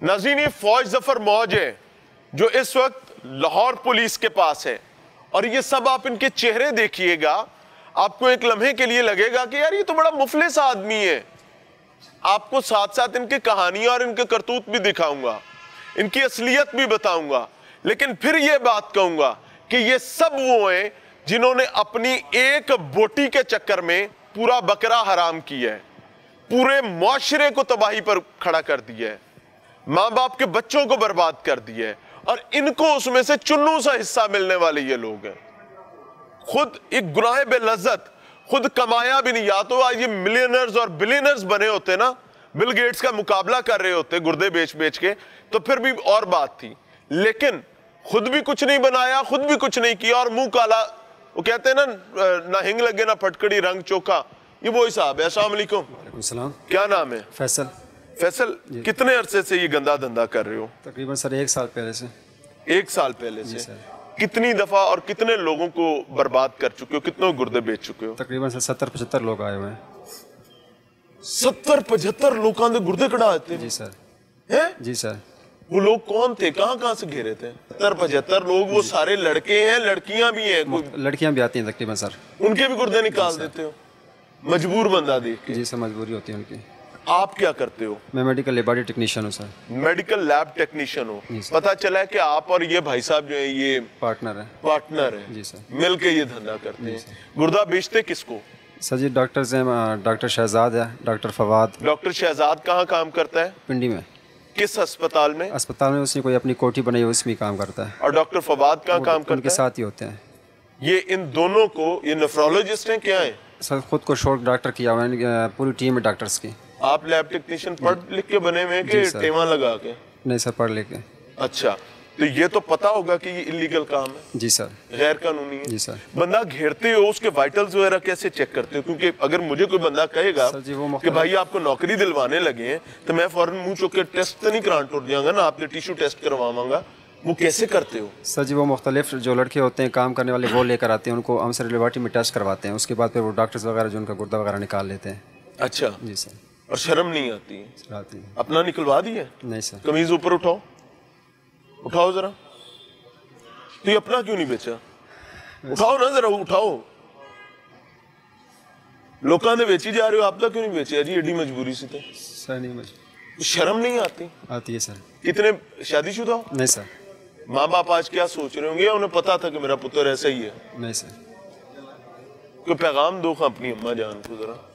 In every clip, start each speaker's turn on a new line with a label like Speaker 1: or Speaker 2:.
Speaker 1: नाज़रीन, ये फौज जफर मौज है जो इस वक्त लाहौर पुलिस के पास है, और ये सब आप इनके चेहरे देखिएगा, आपको एक लम्हे के लिए लगेगा कि यार ये तो बड़ा मुफलिस आदमी है। आपको साथ साथ इनकी कहानियां और इनके करतूत भी दिखाऊंगा, इनकी असलियत भी बताऊंगा, लेकिन फिर ये बात कहूंगा कि ये सब वो हैं जिन्होंने अपनी एक बोटी के चक्कर में पूरा बकरा हराम किया है, पूरे मुआशरे को तबाही पर खड़ा कर दिया है, माँ बाप के बच्चों को बर्बाद कर दिया है, और इनको उसमें से चुन्नू सा हिस्सा मिलने वाले ये लोग हैं। खुद एक गुनाह बेलज्जत, खुद कमाया भी नहीं। या तो आज ये मिलियनर्स और बिलियनर्स बने होते ना, बिल गेट्स का मुकाबला कर रहे होते गुर्दे बेच बेच के, तो फिर भी और बात थी, लेकिन खुद भी कुछ नहीं बनाया, खुद भी कुछ नहीं किया, और मुंह काला। वो कहते हैं ना हिंग लगे ना फटकड़ी रंग चोखा, ये वो हिसाब है। अस्सलाम वालेकुम।
Speaker 2: वालेकुम सलाम।
Speaker 1: क्या नाम है?
Speaker 2: फैसल।
Speaker 1: फैसल, कितने अरसे से ये गंदा धंधा कर रहे हो?
Speaker 2: तकरीबन सर 1 साल पहले से।
Speaker 1: 1 साल पहले से? कितनी दफा और कितने लोगों को बर्बाद कर चुके हो, कितने गुर्दे बेच चुके हो?
Speaker 2: तकरीबन सर 70-75 लोग आए हुए हैं।
Speaker 1: 70-75 लोगों के गुर्दे कटा देते?
Speaker 2: जी सर।
Speaker 1: हैं?
Speaker 2: जी सर।
Speaker 1: वो लोग कौन थे, कहाँ से घेरे थे? 70-75 लोग, वो सारे लड़के हैं, लड़कियां भी हैं?
Speaker 2: लड़कियां भी आती हैं तकरीबन सर।
Speaker 1: उनके भी गुर्दे निकाल देते हो मजबूर बंदा देख के?
Speaker 2: जी सर, मजबूरी होती है उनकी।
Speaker 1: आप क्या करते हो?
Speaker 2: मैं मेडिकल लेबोरेटरी टेक्नीशियन हूँ सर।
Speaker 1: मेडिकल लैब टेक्नीशियन हो? पता चला है कि आप और ये भाई साहब जो है ये पार्टनर है।
Speaker 2: जी सर।
Speaker 1: मिल के ये धंधा करते हैं। गुर्दा बेचते किसको?
Speaker 2: सर जी डॉक्टर्स हैं, डॉक्टर शहजाद है, डॉक्टर फवाद।
Speaker 1: डॉक्टर शहजाद कहाँ काम करता है?
Speaker 2: पिंडी में।
Speaker 1: किस अस्पताल में?
Speaker 2: अस्पताल में उसने कोई अपनी कोठी बनाई है, उसमें काम करता है।
Speaker 1: और डॉक्टर फवाद कहाँ काम करता है?
Speaker 2: उनके साथ ही होते हैं।
Speaker 1: ये इन दोनों को, ये नेफ्रोलॉजिस्ट हैं क्या है?
Speaker 2: सर खुद को शॉर्ट डॉक्टर किया हुआ है, पूरी टीम है डॉक्टर्स की।
Speaker 1: आप लैब टेक्नीशियन पढ़ लिख के बने हुए हैं कि टेमा लगा के?
Speaker 2: नहीं सर, पढ़ लिख के।
Speaker 1: अच्छा, तो ये तो पता होगा कि ये इलीगल काम है?
Speaker 2: जी सर।
Speaker 1: गैर कानूनी है?
Speaker 2: जी सर।
Speaker 1: बंदा घेरते हो, उसके वाइटल्स वगैरह कैसे चेक करते हो? क्योंकि अगर मुझे कोई बंदा कहेगा कि भाई आपको नौकरी दिलवाने लगे हैं, तो मैं फौरन मुंह चुक के टेस्ट तो नहीं कराने टूट जाऊंगा ना, आपने टिश्यू टेस्ट करवाऊंगा। वो कैसे करते हो?
Speaker 2: सर जी वो मुख्तलिफ जो लड़के होते हैं काम करने वाले, वो लेकर आते हैं, उनको हमसे लेबोरेटरी में टेस्ट करवाते हैं, उसके बाद फिर वो डॉक्टर्स वगैरह जो उनका गुर्दा वगैरह निकाल लेते हैं।
Speaker 1: अच्छा
Speaker 2: जी सर।
Speaker 1: और शर्म नहीं आती है?
Speaker 2: सर आती है।
Speaker 1: अपना निकलवा दिया?
Speaker 2: नहीं सर।
Speaker 1: कमीज ऊपर उठाओ, उठाओ जरा। तो ये अपना क्यों नहीं बेचा? उठाओ ना जरा, उठाओ। लोकां ने बेची जा रहे हो, आपका क्यों नहीं बेचे? जी एडी मजबूरी से थे
Speaker 2: सर। नहीं
Speaker 1: शर्म नहीं आती?
Speaker 2: आती है सर।
Speaker 1: कितने शादीशुदा हो?
Speaker 2: नहीं सर।
Speaker 1: माँ बाप आज क्या सोच रहे होंगे? उन्हें पता था कि मेरा पुत्र ऐसा ही है?
Speaker 2: नहीं सर।
Speaker 1: कोई पैगाम दो अपनी अम्मा जान को जरा,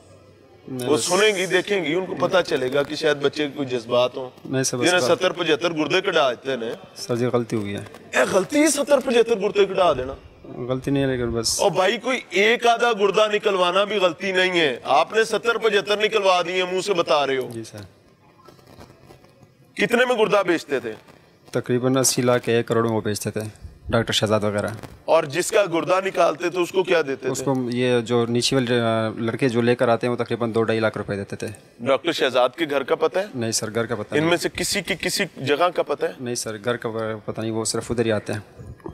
Speaker 1: वो सुनेंगी देखेंगी, उनको पता चलेगा कि शायद बच्चे के कोई जज्बात हो।
Speaker 2: नहीं सर।
Speaker 1: 70-75 गुर्दे कटा देते ने।
Speaker 2: सर जी गलती हुई है।
Speaker 1: गलती है 70-75 गुर्दे कटा देना?
Speaker 2: गलती नहीं है, लेकिन बस।
Speaker 1: और भाई कोई एक आधा गुर्दा निकलवाना भी गलती नहीं है। आपने 70-75 निकलवा दिए, मुंह से बता रहे हो।
Speaker 2: जी सर।
Speaker 1: कितने में गुर्दा बेचते थे?
Speaker 2: तकरीबन 80 लाख 1 करोड़ में वो बेचते थे डॉक्टर शहजाद वगैरह।
Speaker 1: और जिसका गुर्दा निकालते थे उसको क्या देते थे?
Speaker 2: उसको ये जो नीचे वाले लड़के जो लेकर आते हैं वो तकरीबन 2-2.5 लाख रुपए देते थे।
Speaker 1: डॉक्टर शहजाद के घर का पता है?
Speaker 2: नहीं सर, घर का पता
Speaker 1: इनमें से किसी की किसी जगह का पता है?
Speaker 2: नहीं सर, घर का पता नहीं, वो सिर्फ उधर ही आते हैं।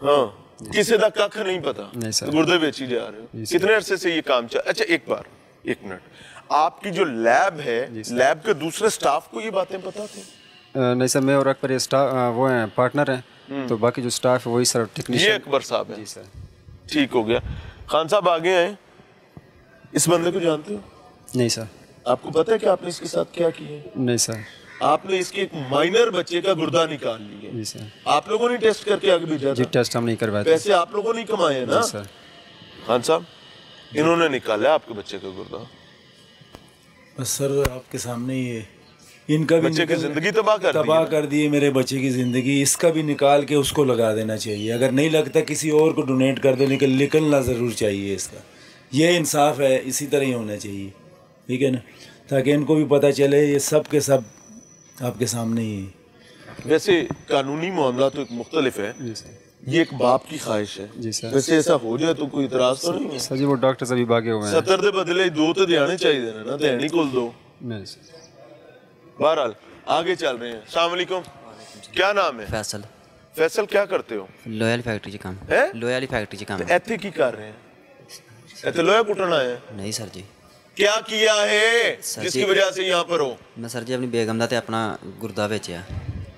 Speaker 1: हाँ, किसी का कख नहीं पता?
Speaker 2: नहीं सर।
Speaker 1: गुर्दे बेची जा रहे हो? कितने अरसे से ये काम चल? अच्छा एक मिनट, आपकी जो लैब है, लैब के दूसरे स्टाफ को ये बातें पता थी?
Speaker 2: नहीं सर, मैं और अकबर स्टाफ वो हैं, पार्टनर हैं, तो बाकी जो स्टाफ है वही सर टेक्नीशियन।
Speaker 1: ये अकबर साहब है?
Speaker 2: जी सर।
Speaker 1: ठीक हो गया। खान साहब आगे हैं। इस बंदे को जानते हो?
Speaker 2: नहीं सर।
Speaker 1: आपको पता है कि आपने इसके साथ क्या किया है?
Speaker 2: नहीं सर।
Speaker 1: आपने इसके एक माइनर बच्चे का गुर्दा निकाल लिया।
Speaker 2: जी सर।
Speaker 1: आप लोगों ने टेस्ट करके आगे भेजा?
Speaker 2: जी टेस्ट हम नहीं करवाए,
Speaker 1: पैसे आप लोगों ने कमाए ना?
Speaker 2: सर।
Speaker 1: खान साहब, इन्होंने निकाला आपके बच्चे का गुर्दा?
Speaker 3: बस सर आपके सामने ही इनका भी
Speaker 1: बच्चे की जिंदगी तबाह
Speaker 3: कर दी है, मेरे बच्चे की जिंदगी। इसका भी निकाल के उसको लगा देना चाहिए। अगर नहीं लगता किसी और को डोनेट कर दो, निकलना ज़रूर चाहिए इसका। ये इंसाफ है, इसी तरह ही होना चाहिए, ठीक है ना, ताकि इनको भी पता चले ये सब के सब आपके सामने ही है।
Speaker 1: वैसे कानूनी मामला तो एक मुख्तलिफ है, ये एक बाप की ख्वाहिश है।
Speaker 2: जी सर।
Speaker 1: वैसे ऐसा हो जाए तो कोई इतराज तो नहीं है?
Speaker 2: सर जी वो डॉक्टर सभी भागे हुए हैं।
Speaker 1: 70 के बदले 2 तो देने चाहिए ना, देनी कुल 2।
Speaker 2: नहीं सर।
Speaker 1: बहरहाल आगे चल रहे हैं। अस्सलाम वालेकुम। क्या नाम है?
Speaker 4: फैसल।
Speaker 1: फैसल, क्या करते हो?
Speaker 4: लोहे फैक्ट्री काम
Speaker 1: है?
Speaker 4: लोहे फैक्ट्री च काम।
Speaker 1: ऐथे की कर रहे हैं? ऐथे लोहा कुटना है?
Speaker 4: नहीं सर जी।
Speaker 1: क्या किया है जिसकी वजह से यहाँ पर हो?
Speaker 4: मैं सर जी अपनी बेगम दा ते अपना गुर्दा बेचया।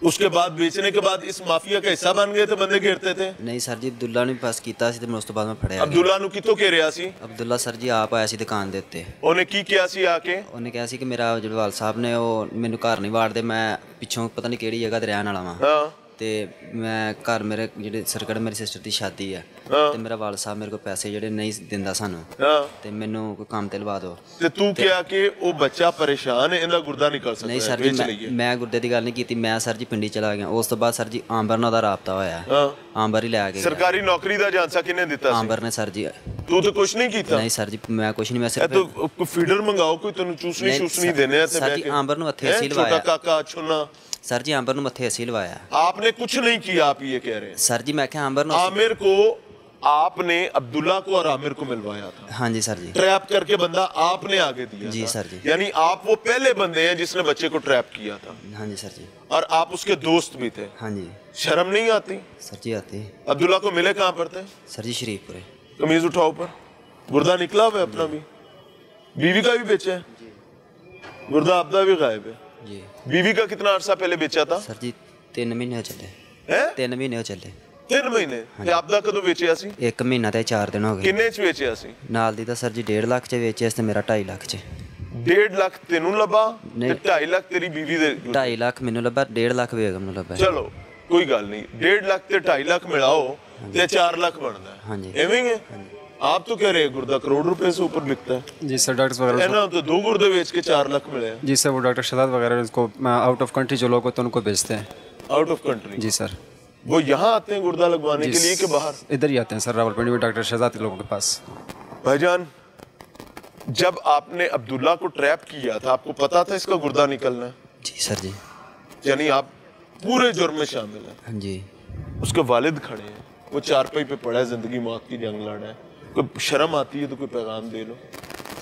Speaker 1: उसके बाद बेचने के बाद इस माफिया का हिस्सा बन गए थे, बंदे घेरते थे।
Speaker 4: नहीं सर जी, अब्दुल्ला ने पास ਕੀਤਾ ਸੀ ਤੇ ਮੈਂ ਉਸ ਤੋਂ ਬਾਅਦ ਮੈਂ ਫੜਿਆ।
Speaker 1: ਅਬਦੁੱਲਾ ਨੂੰ ਕਿੱਥੋਂ ਘੇਰਿਆ ਸੀ?
Speaker 4: ਅਬਦੁੱਲਾ ਸਰ ਜੀ ਆਪ ਆਇਆ ਸੀ ਦੁਕਾਨ ਦੇ ਉੱਤੇ।
Speaker 1: ਉਹਨੇ ਕੀ ਕਿਹਾ ਸੀ ਆ ਕੇ?
Speaker 4: ਉਹਨੇ ਕਿਹਾ ਸੀ ਕਿ ਮੇਰਾ ਜਿਹੜੇ ਵਾਲ ਸਾਹਿਬ ਨੇ ਉਹ ਮੈਨੂੰ ਘਰ ਨਹੀਂ ਵਾੜਦੇ, ਮੈਂ ਪਿੱਛੋਂ ਪਤਾ ਨਹੀਂ ਕਿਹੜੀ ਜਗ੍ਹਾ ਤੇ ਰਹਿਣ ਵਾਲਾ ਵਾਂ
Speaker 1: ਹਾਂ
Speaker 4: ਤੇ ਮੈਂ ਘਰ ਮੇਰੇ ਜਿਹੜੇ ਸਰਕਟ ਮੇਰੀ ਸਿਸਟਰ ਦੀ ਸ਼ਾਦੀ ਹੈ ਤੇ ਮੇਰਾ ਵਾਲ ਸਾਹਿਬ ਮੇਰੇ ਕੋਲ ਪੈਸੇ ਜਿਹੜੇ ਨਹੀਂ ਦਿੰਦਾ ਸਾਨੂੰ
Speaker 1: ਹਾਂ
Speaker 4: ਤੇ ਮੈਨੂੰ ਕੋਈ ਕੰਮ ਤੇ ਲਵਾ ਦਿਓ।
Speaker 1: ਤੇ ਤੂੰ ਕਿਹਾ ਕਿ ਉਹ ਬੱਚਾ ਪਰੇਸ਼ਾਨ ਹੈ, ਇਹਦਾ ਗੁਰਦਾ ਨਿਕਲ ਸਕਦਾ
Speaker 4: ਨਹੀਂ
Speaker 1: ਹੈ,
Speaker 4: ਸਰ ਜੀ,
Speaker 1: ਵੇਚ ਲਈਏ।
Speaker 4: ਮੈਂ ਗੁਰਦੇ ਦੀ ਗੱਲ ਨਹੀਂ ਕੀਤੀ, ਮੈਂ ਸਰ ਜੀ ਪਿੰਡੀ ਚਲਾ ਗਿਆ। ਉਸ ਤੋਂ ਬਾਅਦ ਸਰ ਜੀ ਆਂਬਰ ਨਾਲ ਦਾ ਰਾਬਤਾ ਹੋਇਆ।
Speaker 1: ਹਾਂ
Speaker 4: ਆਂਬਰ ਹੀ ਲੈ ਕੇ ਗਿਆ।
Speaker 1: ਸਰਕਾਰੀ ਨੌਕਰੀ ਦਾ ਜਾਂਸਾ ਕਿਹਨੇ ਦਿੱਤਾ ਸੀ?
Speaker 4: ਆਂਬਰ ਨੇ ਸਰ ਜੀ।
Speaker 1: ਤੂੰ ਤਾਂ ਕੁਝ ਨਹੀਂ ਕੀਤਾ।
Speaker 4: ਨਹੀਂ ਸਰ ਜੀ, ਮੈਂ ਕੁਛ ਨਹੀਂ, ਮੈਂ
Speaker 1: ਇਹ
Speaker 4: ਸਿਰਫ
Speaker 1: ਤਾਂ ਕੋਈ ਫੀਡਰ ਮੰਗਾਓ, ਕੋਈ ਤੈਨੂੰ ਚੂਸਣੀ ਸ਼ੂਸਣੀ ਦੇਣੇ ਆ ਤੇ
Speaker 4: ਸਰ ਜੀ ਆਂਬਰ ਨੂੰ ਹੱਥੇ ਅਸੀਂ
Speaker 1: ਛੋਟਾ
Speaker 4: ਲਵਾਇਆ।
Speaker 1: ਕਾਕਾ ਛੁਨਾ
Speaker 4: सर जी आंबर ਨੂੰ ਮੱਥੇ ਅਸੀਂ ਲਵਾਇਆ।
Speaker 1: आपने कुछ नहीं किया, आप ये कह रहे हैं?
Speaker 4: सर जी मैं क्या आंबर ਨੂੰ
Speaker 1: आमिर को आपने अब्दुल्ला को और आमिर को मिलवाया था।
Speaker 4: हाँ जी सर जी।
Speaker 1: ट्रैप करके बंदा आपने आगे दिया
Speaker 4: जी
Speaker 1: था।
Speaker 4: सर जी।
Speaker 1: यानी आप वो पहले बंदे हैं जिसने बच्चे को ट्रैप किया था।
Speaker 4: हाँ जी सर जी।
Speaker 1: और आप उसके दोस्त भी थे।
Speaker 4: हाँ जी
Speaker 1: शर्म नहीं आती?
Speaker 4: सर जी आती।
Speaker 1: अब्दुल्ला को मिले कहाँ पर थे?
Speaker 4: सर जी शरीफपुरे।
Speaker 1: कमीज उठाओ ऊपर, गुर्दा निकला हुआ है अपना भी, बीवी का भी बेचा है, गुर्दा आपदा भी गायब है।
Speaker 4: जी।
Speaker 1: बीवी का कितना अरसा पहले बेचा था?
Speaker 4: सर जी 3 महीने हो चले।
Speaker 1: हैं?
Speaker 4: 3 महीने हो चले।
Speaker 1: 3 ਮਹੀਨੇ ਤੇ ਆਪਦਾ ਕਦੋਂ ਵੇਚਿਆ ਸੀ?
Speaker 4: 1 ਮਹੀਨਾ ਤੇ 4 ਦਿਨ ਹੋ ਗਏ।
Speaker 1: ਕਿੰਨੇ ਚ ਵੇਚਿਆ ਸੀ?
Speaker 4: ਨਾਲ ਦੀ ਤਾਂ ਸਰ ਜੀ 1.5 ਲੱਖ ਚ ਵੇਚਿਆ ਤੇ ਮੇਰਾ 2.5 ਲੱਖ ਚ।
Speaker 1: 1.5 ਲੱਖ ਤੈਨੂੰ ਲੱਭਾ ਤੇ
Speaker 4: ਨਹੀਂ।
Speaker 1: 2.5 ਲੱਖ ਤੇਰੀ ਬੀਵੀ ਦੇ।
Speaker 4: 2.5 ਲੱਖ ਮੈਨੂੰ ਲੱਭਾ, 1.5 ਲੱਖ ਬੇਗਮ ਨੂੰ ਲੱਭਾ।
Speaker 1: ਚਲੋ ਕੋਈ ਗੱਲ ਨਹੀਂ, 1.5 ਲੱਖ ਤੇ 2.5 ਲੱਖ ਮਿਲਾਓ ਤੇ 4 ਲੱਖ ਬਣਦਾ ਹੈ।
Speaker 4: हाँ जी।
Speaker 1: ਐਵੇਂ ਹੀ ਹੈ। आप तो कह रहे हैं गुर्दा करोड़ रुपए से ऊपर बिकता है।
Speaker 2: जी सर, डॉक्टर्स वगैरह
Speaker 1: है ना, तो 2 गुर्दे बेच के 4 लाख मिले हैं।
Speaker 2: जी सर, वो डॉक्टर शहजाद वगैरह उसको आउट ऑफ कंट्री जो लोग होते हैं उनको बेचते हैं।
Speaker 1: Out of country?
Speaker 2: जी सर।
Speaker 1: वो यहाँ आते हैं गुर्दा लगवाने के लिए कि बाहर?
Speaker 2: इधर ही आते हैं सर, रावलपिंडी में डॉक्टर शहजाद के लोगों के पास।
Speaker 1: भाईजान, जब आपने अब्दुल्ला को ट्रैप किया था आपको पता था इसका गुर्दा निकलना है?
Speaker 4: जी सर जी।
Speaker 1: यानी आप पूरे जुर्म में शामिल हैं।
Speaker 4: हाँ जी।
Speaker 1: उसके वालिद खड़े हैं, वो चारपाई पे पड़ा है, जिंदगी मौत की जंग लड़ रहा है। कोई शर्म आती है तो कोई पैगाम दे लो।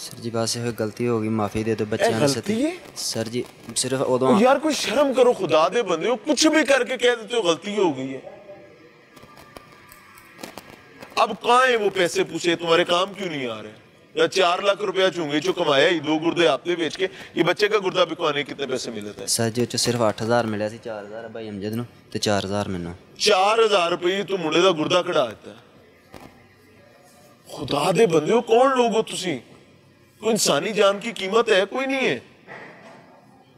Speaker 4: सर जी बस ये गलती हो गई, माफी दे दो बच्चे।
Speaker 1: गलती है?
Speaker 4: सर जी सिर्फ उदों
Speaker 1: यार कोई शर्म करो, खुदा दे बंदे हो, कुछ भी करके कह देते हो गलती हो गई है। अब कहाँ है वो पैसे पूछे, तुम्हारे काम क्यों नहीं आ रहे? या 4 लाख रुपया चूंगे जो कमाया ही, 2 गुर्दे आपने बेच के, ये बच्चे का गुर्दा बिकवाने कितने पैसे मिले थे?
Speaker 4: सर जी सिर्फ 8000 मिले सी। 4000 भाई अमजद ਨੂੰ ਤੇ 4000 ਮੈਨੂੰ।
Speaker 1: 4000 रुपये तो मुंडे का गुर्दा कढ़ा देता है। खुदा दे बंदे हो, कौन लोग हो तुसी? कोई इंसानी जान की कीमत है कोई नहीं है।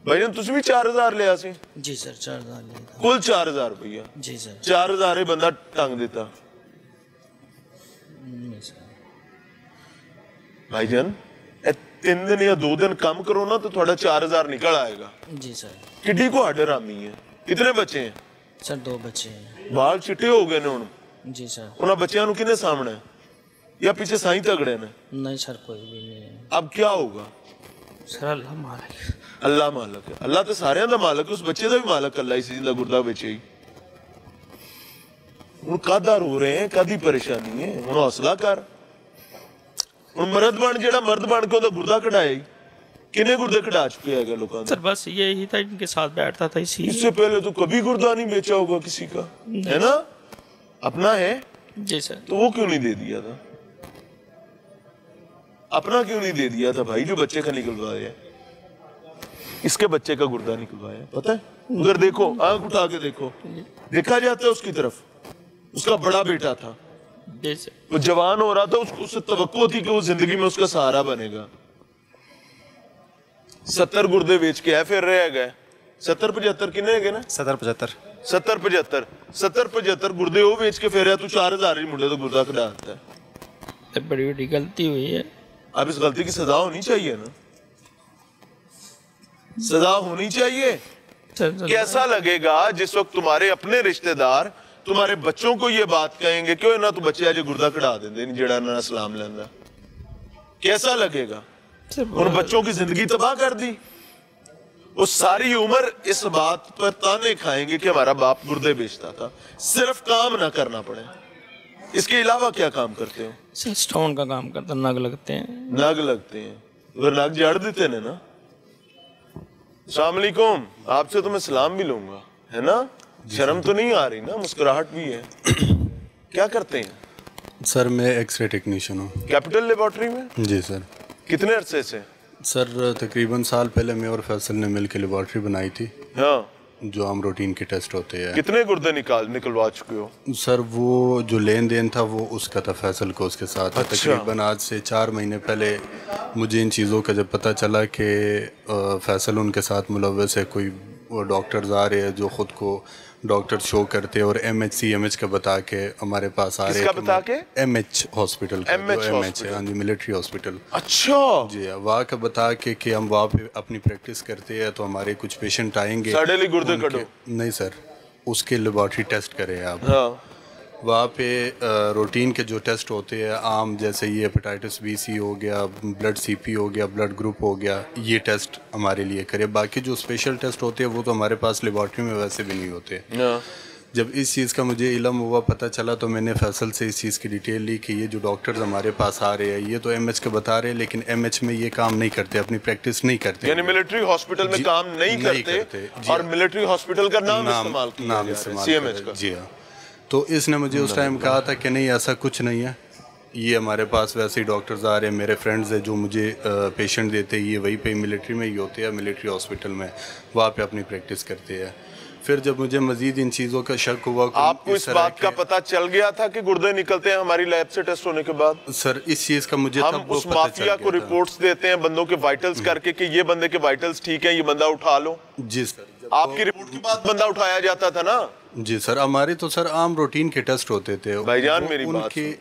Speaker 1: भाई तुसी भी 4000 लिया सी?
Speaker 5: जी सर 4000 लिया था।
Speaker 1: कुल 4000 रुपया?
Speaker 5: जी सर।
Speaker 1: 4000 ही बंदा टंग देता। भाईजान 3 दिन या 2 दिन कम करो ना तो थोड़ा 4000 निकल आएगा।
Speaker 5: जी सर।
Speaker 1: किड्डी को हार्ड रामी है। कितने बच्चे हैं?
Speaker 5: सर 2 बच्चे हैं।
Speaker 1: बाल चिट्टे हो गए ने हुण?
Speaker 5: जी सर।
Speaker 1: उन्हां बच्चियां नूं किने सामने या पीछे साईं तगड़े ने?
Speaker 5: नहीं सर कोई भी नहीं है।
Speaker 1: अब क्या होगा?
Speaker 5: सर अल्लाह मालिक।
Speaker 1: अल्लाह मालक है। अल्लाह तो सारियां दा मालक है, उस बच्चे दा भी मालक अल्लाह ही सी जिंदा गुर्दा बेचे ही। हुण कादा रो रहे हैं, कादी परेशानी है? हुण हौसला कर। हुण मर्द बन, जेड़ा मर्द बन के ओदा गुर्दा कढाए, किने गुर्दे कढा चुके हैं लोगों ने?
Speaker 5: सर बस यही था, इनके साथ बैठता था इसी।
Speaker 1: इससे पहले तो कभी गुर्दा नहीं बेचा होगा किसी का, है ना? अपना है
Speaker 5: जी सर।
Speaker 1: तो वो क्यों नहीं दे दिया था? अपना क्यों नहीं दे दिया था भाई जो बच्चे का निकलवाया? इसके बच्चे का गुर्दा निकलवाया, पता है? उधर देखो, आंख उठा के देखो, देखा जाता है उसकी तरफ। उसका बड़ा बेटा था,
Speaker 5: जी सर।
Speaker 1: वो जवान हो रहा था, उससे तवक्को थी कि वो जिंदगी में उसका सहारा बनेगा। 70 गुर्दे बेच के है, फिर रह गए 70-75 किन्ने है ना?
Speaker 2: 70-75
Speaker 1: 70-75 गुर्दे वो बेच के फिर है, तू 4000 ही मुंडे तो गुर्दा कढ़ा देता है।
Speaker 5: बड़ी बड़ी गलती हुई है।
Speaker 1: अब इस गलती की सजा होनी चाहिए ना? सजा होनी चाहिए।
Speaker 5: सर
Speaker 1: कैसा लगेगा जिस वक्त तुम्हारे अपने रिश्तेदार तुम्हारे बच्चों को ये बात कहेंगे क्यों ना तू बच्चे आज गुर्दा कढ़ा देंदे नहीं जेड़ा ना सलाम लेंदा? कैसा लगेगा? उन बच्चों की जिंदगी तबाह कर दी। वो सारी उम्र इस बात पर ताने खाएंगे कि हमारा बाप गुर्दे बेचता था। सिर्फ काम ना करना पड़े, इसके अलावा क्या काम करते हो?
Speaker 5: सर स्टोन का काम करता, नग लगते हैं।
Speaker 1: नग लगते हैं, उधर नग जड़ देते ने ना। अस्सलाम वालेकुम, आपसे तो मैं सलाम भी लूंगा, है ना? शर्म तो नहीं आ रही ना? मुस्कुराहट भी है। क्या करते हैं
Speaker 6: सर? मैं एक्सरे टेक्नीशियन हूँ
Speaker 1: कैपिटल लेबोरेटरी में।
Speaker 6: जी सर।
Speaker 1: कितने अरसे से?
Speaker 6: सर तकरीबन साल पहले मैं और फैसल ने मिल के लेबोरेटरी बनाई थी।
Speaker 1: हाँ।
Speaker 6: जो आम रूटीन के टेस्ट होते हैं।
Speaker 1: कितने गुर्दे निकलवा चुके हो?
Speaker 6: सर वो जो लेन देन था वो उसका था फैसल को उसके साथ।
Speaker 1: अच्छा।
Speaker 6: तकरीबन आज से 4 महीने पहले मुझे इन चीज़ों का जब पता चला कि फैसल उनके साथ मुलव्वस है, कोई डॉक्टर्स आ रहे हैं जो ख़ुद को डॉक्टर शो करते हैं और MHC का बता के हमारे पास आ रहे हैं।
Speaker 1: किसका बता के?
Speaker 6: MH हॉस्पिटल का,
Speaker 1: MH
Speaker 6: जो MH है,
Speaker 1: हॉस्पिटल।
Speaker 6: हाँ जी, मिलिट्री हॉस्पिटल।
Speaker 1: अच्छा,
Speaker 6: जी वहाँ का बता के कि हम वहाँ पे अपनी प्रैक्टिस करते हैं तो हमारे कुछ पेशेंट आएंगे।
Speaker 1: सडनली गुर्दे
Speaker 6: उनके-
Speaker 1: कटो?
Speaker 6: नहीं सर, उसके लेबॉर्ट्री टेस्ट करें आप।
Speaker 1: हाँ।
Speaker 6: वहाँ पे रूटीन के जो टेस्ट होते हैं आम, जैसे ये हेपेटाइटिस BC हो गया, ब्लड CP हो गया, ब्लड ग्रुप हो गया, ये टेस्ट हमारे लिए करें। बाकी जो स्पेशल टेस्ट होते हैं वो तो हमारे पास लेबॉर्ट्री में वैसे भी नहीं होते।
Speaker 1: हाँ।
Speaker 6: जब इस चीज़ का मुझे इल्म हुआ, पता चला, तो मैंने फैसल से इस चीज़ की डिटेल ली कि ये जो डॉक्टर्स हमारे पास आ रहे हैं ये तो MH के बता रहे हैं, लेकिन MH में ये काम नहीं करते, अपनी प्रैक्टिस नहीं करते।
Speaker 1: यानी मिलिट्री हॉस्पिटल में
Speaker 6: जी,
Speaker 1: काम नहीं
Speaker 6: नहीं
Speaker 1: करते
Speaker 6: करते,
Speaker 1: और
Speaker 6: जी।
Speaker 1: मिलिट्री हॉस्पिटल का नाम इस्तेमाल किया
Speaker 6: नाम
Speaker 1: जा रहा है,
Speaker 6: इस्तेमाल
Speaker 1: CMH
Speaker 6: करें,
Speaker 1: का।
Speaker 6: जी हाँ। तो इसने मुझे उस टाइम कहा था कि नहीं ऐसा कुछ नहीं है, ये हमारे पास वैसे ही डॉक्टर्स आ रहे हैं, मेरे फ्रेंड्स हैं जो मुझे पेशेंट देते हैं, ये वहीं पे मिलिट्री में ही होते हैं, मिलिट्री हॉस्पिटल में, वहाँ पे अपनी प्रैक्टिस करते हैं। फिर जब मुझे मजीद इन चीज़ों का शक हुआ,
Speaker 1: आपको इस बात का पता चल गया था कि गुर्दे निकलते हैं हमारी लैब से टेस्ट होने के बाद?
Speaker 6: सर इस चीज़ का मुझे
Speaker 1: हम
Speaker 6: तब वो
Speaker 1: उस
Speaker 6: पता चल
Speaker 1: माफिया को
Speaker 6: गया था।
Speaker 1: रिपोर्ट्स देते हैं बंदों के वाइटल्स करके कि ये बंदे के वाइटल्स ठीक है, ये बंदा उठा लो।
Speaker 6: जी सर,
Speaker 1: आपकी रिपोर्ट के बाद बंदा उठाया जाता था ना?
Speaker 6: जी सर, हमारे तो सर आम रूटीन के टेस्ट होते थे।
Speaker 1: भाईजान
Speaker 6: वो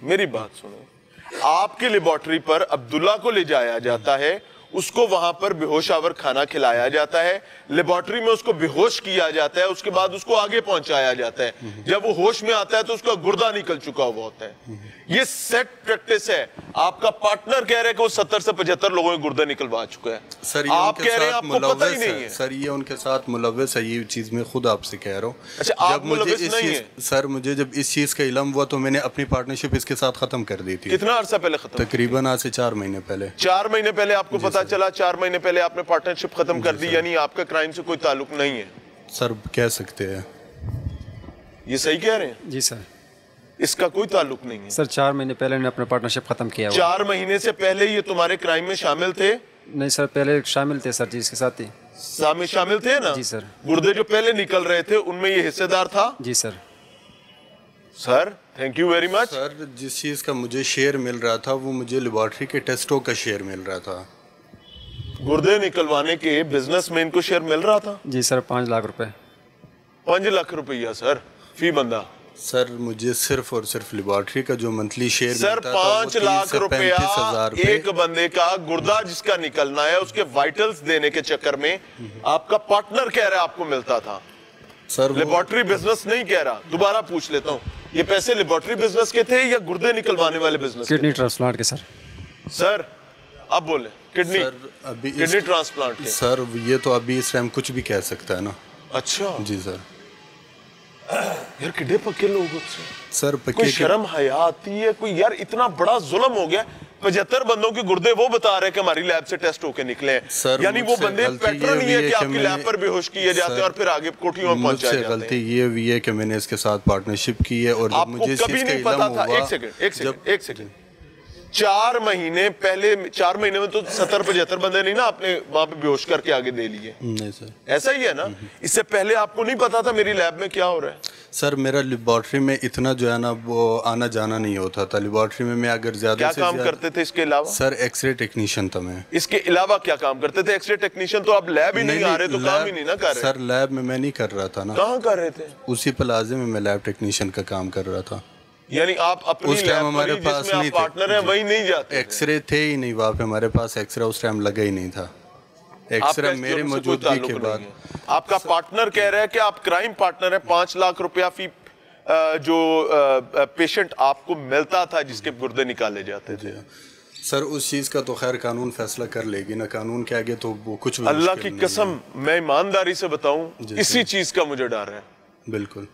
Speaker 1: मेरी बात सुनो। आपकी लेबोरेटरी पर अब्दुल्ला को ले जाया जाता है, उसको वहां पर बेहोश आवर खाना खिलाया जाता है, लेबोरेटरी में उसको बेहोश किया जाता है, उसके बाद उसको आगे पहुंचाया जाता है। जब वो होश में आता है तो उसका गुर्दा निकल चुका हुआ होता है। ये सेट प्रैक्टिस है। आपका पार्टनर कह रहे हैं कि वो 70 से 75 लोगों के गुर्दा निकलवा चुका है।
Speaker 6: सर ये
Speaker 1: आप
Speaker 6: उनके
Speaker 1: कह रहे हैं
Speaker 6: साथ
Speaker 1: आपको पता ही
Speaker 6: मुलव्वस
Speaker 1: नहीं है।
Speaker 6: सर ये उनके साथ मुलव्वस है, ये चीज़ मैं खुद आपसे कह रहा हूँ।
Speaker 1: अच्छा, आप
Speaker 6: जब मुझे
Speaker 1: मुलव्वस
Speaker 6: इस
Speaker 1: नहीं
Speaker 6: चीज़
Speaker 1: है?
Speaker 6: सर मुझे जब इस चीज़ का इल्म हुआ तो मैंने अपनी पार्टनरशिप इसके साथ ख़त्म कर दी थी।
Speaker 1: कितना अरसा पहले खत्म?
Speaker 6: तकरीबन आज से 4 महीने पहले।
Speaker 1: 4 महीने पहले आपको पता चला? 4 महीने पहले आपने पार्टनरशिप खत्म कर दी, यानी आपका क्राइम से कोई ताल्लुक नहीं है।
Speaker 6: सर कह सकते हैं।
Speaker 1: ये सही कह रहे हैं?
Speaker 2: जी सर।
Speaker 1: इसका कोई ताल्लुक नहीं है।
Speaker 2: सर 4 महीने पहले ने अपना पार्टनरशिप ख़त्म किया हुआ।
Speaker 1: 4 महीने से पहले ये तुम्हारे क्राइम में शामिल थे?
Speaker 2: नहीं सर, पहले शामिल थे सर जी, इसके साथ ही।
Speaker 1: शामिल थे ना?
Speaker 2: जी सर।
Speaker 1: गुर्दे जो पहले निकल रहे थे उनमें ये हिस्सेदार था?
Speaker 2: जी sir.
Speaker 1: Sir thank you very much.
Speaker 6: Sir जिस चीज़ का मुझे शेयर मिल रहा था वो मुझे लेबॉर्ट्री के टेस्टों का शेयर मिल रहा था।
Speaker 1: गुर्दे निकलवाने के बिजनेस में इनको शेयर मिल रहा था?
Speaker 2: जी सर, 5 लाख रुपए।
Speaker 1: 5 लाख रुपया सर फी बंदा?
Speaker 6: सर मुझे सिर्फ और सिर्फ लेबॉर्ट्री का जो मंथली शेयर
Speaker 1: सर
Speaker 6: मिलता था वो
Speaker 1: 5 लाख
Speaker 6: 30 से
Speaker 1: रुपया
Speaker 6: 35,000
Speaker 1: एक बंदे का गुर्दा जिसका निकलना है उसके वाइटल्स देने के चक्कर में आपका पार्टनर कह रहा है आपको मिलता था।
Speaker 6: सर
Speaker 1: लेबोरेटरी बिजनेस नहीं कह रहा। दोबारा पूछ लेता हूँ, ये पैसे लेबोरेटरी बिजनेस के थे या गुर्दे निकलवाने वाले बिजनेस के?
Speaker 2: किडनी ट्रांसप्लांट के सर।
Speaker 1: सर अब बोले किडनी
Speaker 6: अभी
Speaker 1: किडनी ट्रांसप्लांट के?
Speaker 6: सर ये तो अभी इस टाइम कुछ भी कह सकता है ना।
Speaker 1: अच्छा
Speaker 6: जी सर।
Speaker 1: यार किड्डे पक्के लोग होते
Speaker 6: सर
Speaker 1: कोई
Speaker 6: पक्के
Speaker 1: शर्म हया आती है कोई? यार इतना बड़ा जुल्म हो गया। 75 बंदों के गुर्दे वो बता रहे हैं कि हमारी लैब से टेस्ट होके निकले हैं।
Speaker 6: सर
Speaker 1: यानी वो
Speaker 6: मुझसे
Speaker 1: बंदे
Speaker 6: गलती
Speaker 1: पैटर्न
Speaker 6: ये
Speaker 1: ही है
Speaker 6: हुई
Speaker 1: कि
Speaker 6: है कि
Speaker 1: आपकी लैब
Speaker 6: मैंने-
Speaker 1: पर बेहोश किए जाते हैं और फिर आगे कोठियों में पहुंचाए
Speaker 6: मुझसे
Speaker 1: जाते
Speaker 6: गलती
Speaker 1: हैं।
Speaker 6: ये हुई है कि मैंने इसके साथ पार्टनरशिप की है और जब
Speaker 1: आपको
Speaker 6: मुझे इस
Speaker 1: कभी
Speaker 6: चीज़ का
Speaker 1: नहीं पता
Speaker 6: इल्म
Speaker 1: था?
Speaker 6: हुआ
Speaker 1: एक सेकंड 4 महीने पहले 4 महीने में तो 70-75 बंदे नहीं ना आपने वहां पे बेहोश करके आगे दे लिए?
Speaker 6: नहीं सर।
Speaker 1: ऐसा ही है ना? इससे पहले आपको नहीं पता था मेरी लैब में क्या हो रहा है?
Speaker 6: सर मेरा लेबॉर्ट्री में इतना जो है ना वो आना जाना नहीं होता था। लेबॉर्ट्री में मैं अगर ज्यादा
Speaker 1: क्या
Speaker 6: से
Speaker 1: काम
Speaker 6: ज्यादा
Speaker 1: करते थे इसके अलावा?
Speaker 6: सर एक्सरे टेक्नीशियन था मैं।
Speaker 1: इसके अलावा क्या काम करते थे? एक्सरे टेक्नीशियन तो आप लैब ही नहीं आ रहे तो काम ही नहीं ना कर रहे।
Speaker 6: सर लैब में मैं नहीं कर रहा था ना।
Speaker 1: कहाँ कर रहे थे?
Speaker 6: उसी प्लाजे में मैं लैब टेक्नीशियन का काम कर रहा था।
Speaker 1: यानी आप अपनी
Speaker 6: उस
Speaker 1: लैब
Speaker 6: टाइम हमारे
Speaker 1: पर
Speaker 6: पास
Speaker 1: जिसमें
Speaker 6: नहीं
Speaker 1: आप पार्टनर हैं
Speaker 6: थे।
Speaker 1: वहीं नहीं जाते थे?
Speaker 6: एक्सरे थे ही नहीं वहाँ पे, हमारे पास एक्सरे उस टाइम लगा ही नहीं था।
Speaker 1: आपका
Speaker 6: एक्सरे
Speaker 1: इस
Speaker 6: मेरे
Speaker 1: जुर्म से कोई
Speaker 6: मौजूदगी
Speaker 1: ताल्लुक
Speaker 6: के
Speaker 1: नहीं
Speaker 6: बाद
Speaker 1: है। आपका पार्टनर कह रहा है कि आप क्राइम पार्टनर है। 5 लाख रुपया फी जो पेशेंट आपको मिलता था जिसके गुर्दे निकाले जाते थे।
Speaker 6: सर उस चीज़ का तो खैर कानून फैसला कर लेगी ना, कानून के आगे तो वो कुछ भी
Speaker 1: अल्लाह
Speaker 6: मुश्किल
Speaker 1: की
Speaker 6: नहीं है।
Speaker 1: कसम मैं ईमानदारी से बताऊं इसी चीज का मुझे डर है।
Speaker 6: बिल्कुल।